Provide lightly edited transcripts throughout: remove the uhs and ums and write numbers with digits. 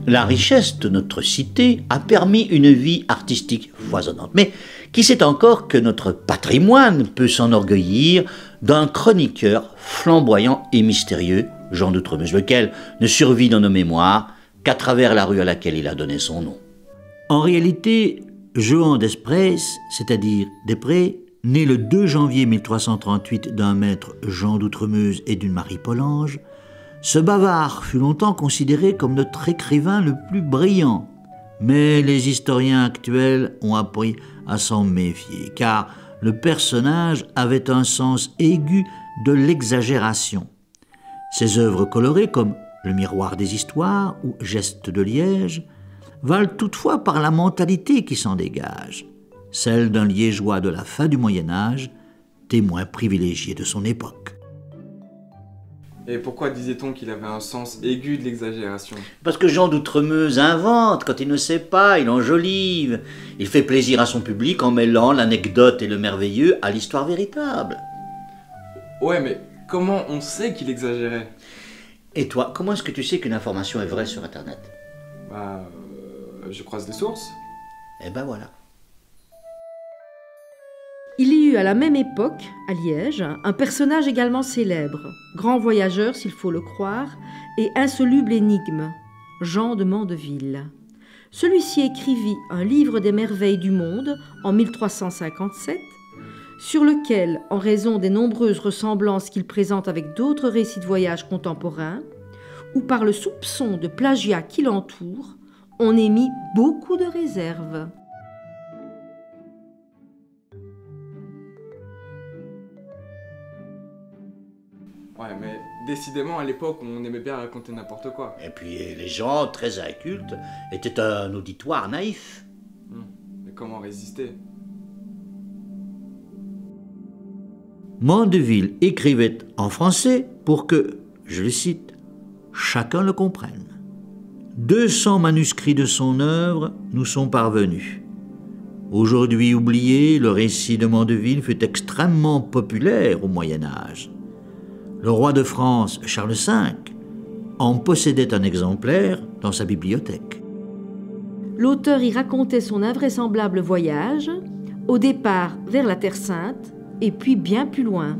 La richesse de notre cité a permis une vie artistique foisonnante. Mais qui sait encore que notre patrimoine peut s'enorgueillir d'un chroniqueur flamboyant et mystérieux, Jean d'Outremeuse, lequel ne survit dans nos mémoires qu'à travers la rue à laquelle il a donné son nom. En réalité, Johan d'Esprès, c'est-à-dire Després, né le 2 janvier 1338 d'un maître Jean d'Outremeuse et d'une Marie Pollange, ce bavard fut longtemps considéré comme notre écrivain le plus brillant. Mais les historiens actuels ont appris à s'en méfier, car le personnage avait un sens aigu de l'exagération. Ses œuvres colorées, comme Le miroir des histoires ou Geste de Liège, valent toutefois par la mentalité qui s'en dégage, celle d'un liégeois de la fin du Moyen-Âge, témoin privilégié de son époque. Et pourquoi disait-on qu'il avait un sens aigu de l'exagération? Parce que Jean d'Outremeuse invente, quand il ne sait pas, il enjolive. Il fait plaisir à son public en mêlant l'anecdote et le merveilleux à l'histoire véritable. Ouais, mais comment on sait qu'il exagérait? Et toi, comment est-ce que tu sais qu'une information est vraie sur Internet? Je croise des sources. Eh ben voilà. Il y eut à la même époque, à Liège, un personnage également célèbre, grand voyageur s'il faut le croire, et insoluble énigme, Jean de Mandeville. Celui-ci écrivit un livre des merveilles du monde en 1357, sur lequel, en raison des nombreuses ressemblances qu'il présente avec d'autres récits de voyage contemporains, ou par le soupçon de plagiat qui l'entoure, on émit beaucoup de réserves. Ouais, mais décidément, à l'époque, on aimait bien raconter n'importe quoi. Et puis les gens, très incultes, étaient un auditoire naïf. Mais comment résister? Mandeville écrivait en français pour que, je le cite, « chacun le comprenne ». 200 manuscrits de son œuvre nous sont parvenus. Aujourd'hui oublié, le récit de Mandeville fut extrêmement populaire au Moyen-Âge. Le roi de France, Charles V, en possédait un exemplaire dans sa bibliothèque. L'auteur y racontait son invraisemblable voyage, au départ vers la Terre Sainte, et puis bien plus loin.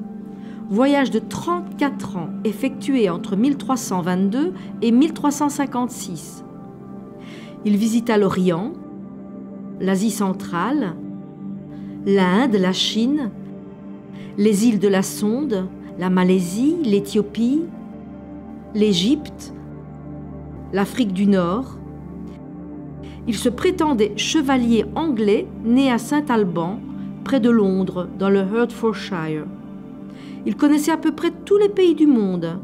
Voyage de 34 ans effectué entre 1322 et 1356. Il visita l'Orient, l'Asie centrale, l'Inde, la Chine, les îles de la Sonde, la Malaisie, l'Éthiopie, l'Égypte, l'Afrique du Nord. Il se prétendait chevalier anglais né à Saint-Alban, près de Londres, dans le Hertfordshire. Il connaissait à peu près tous les pays du monde,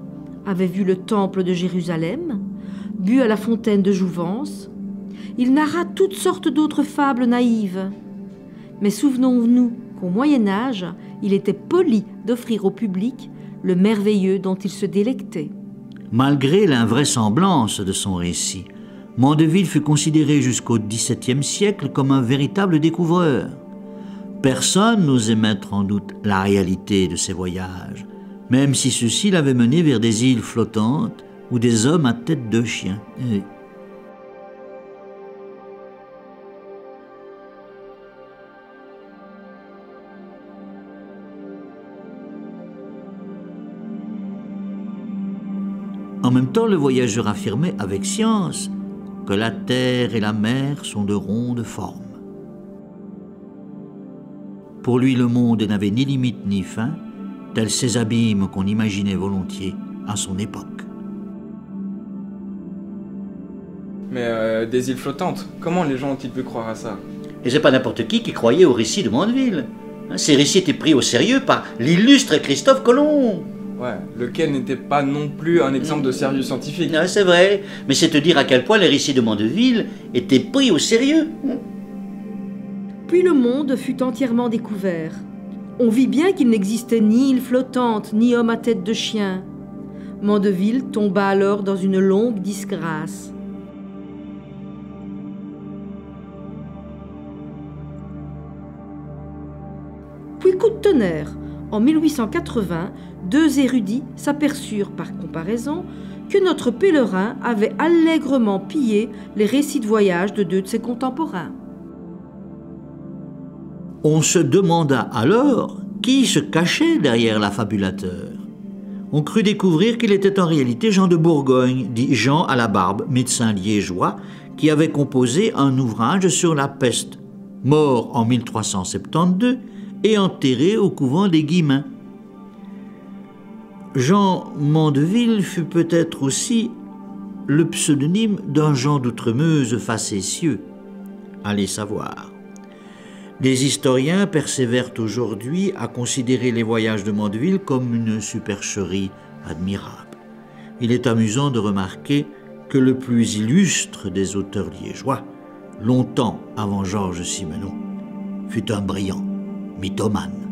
avait vu le temple de Jérusalem, bu à la fontaine de Jouvence. Il narra toutes sortes d'autres fables naïves. Mais souvenons-nous qu'au Moyen-Âge, il était poli d'offrir au public le merveilleux dont il se délectait. Malgré l'invraisemblance de son récit, Mandeville fut considéré jusqu'au XVIIe siècle comme un véritable découvreur. Personne n'osait mettre en doute la réalité de ses voyages, même si ceux-ci l'avaient mené vers des îles flottantes ou des hommes à tête de chien. En même temps, le voyageur affirmait avec science que la terre et la mer sont de rondes formes. Pour lui, le monde n'avait ni limite ni fin, tels ces abîmes qu'on imaginait volontiers à son époque. Mais des îles flottantes, comment les gens ont-ils pu croire à ça? Et c'est pas n'importe qui croyait au récit de Mandeville. Ces récits étaient pris au sérieux par l'illustre Christophe Colomb. Ouais, lequel n'était pas non plus un exemple de sérieux scientifique. Ah, c'est vrai, mais c'est te dire à quel point les récits de Mandeville étaient pris au sérieux. Puis le monde fut entièrement découvert. On vit bien qu'il n'existait ni île flottante, ni homme à tête de chien. Mandeville tomba alors dans une longue disgrâce. Puis coup de tonnerre, en 1880, deux érudits s'aperçurent par comparaison que notre pèlerin avait allègrement pillé les récits de voyage de 2 de ses contemporains. On se demanda alors qui se cachait derrière l'affabulateur. On crut découvrir qu'il était en réalité Jean de Bourgogne, dit Jean à la Barbe, médecin liégeois, qui avait composé un ouvrage sur la peste, mort en 1372 et enterré au couvent des Guillemins. Jean Mandeville fut peut-être aussi le pseudonyme d'un Jean d'Outremeuse facétieux. Allez savoir. Les historiens persévèrent aujourd'hui à considérer les voyages de Mandeville comme une supercherie admirable. Il est amusant de remarquer que le plus illustre des auteurs liégeois, longtemps avant Georges Simenon, fut un brillant mythomane.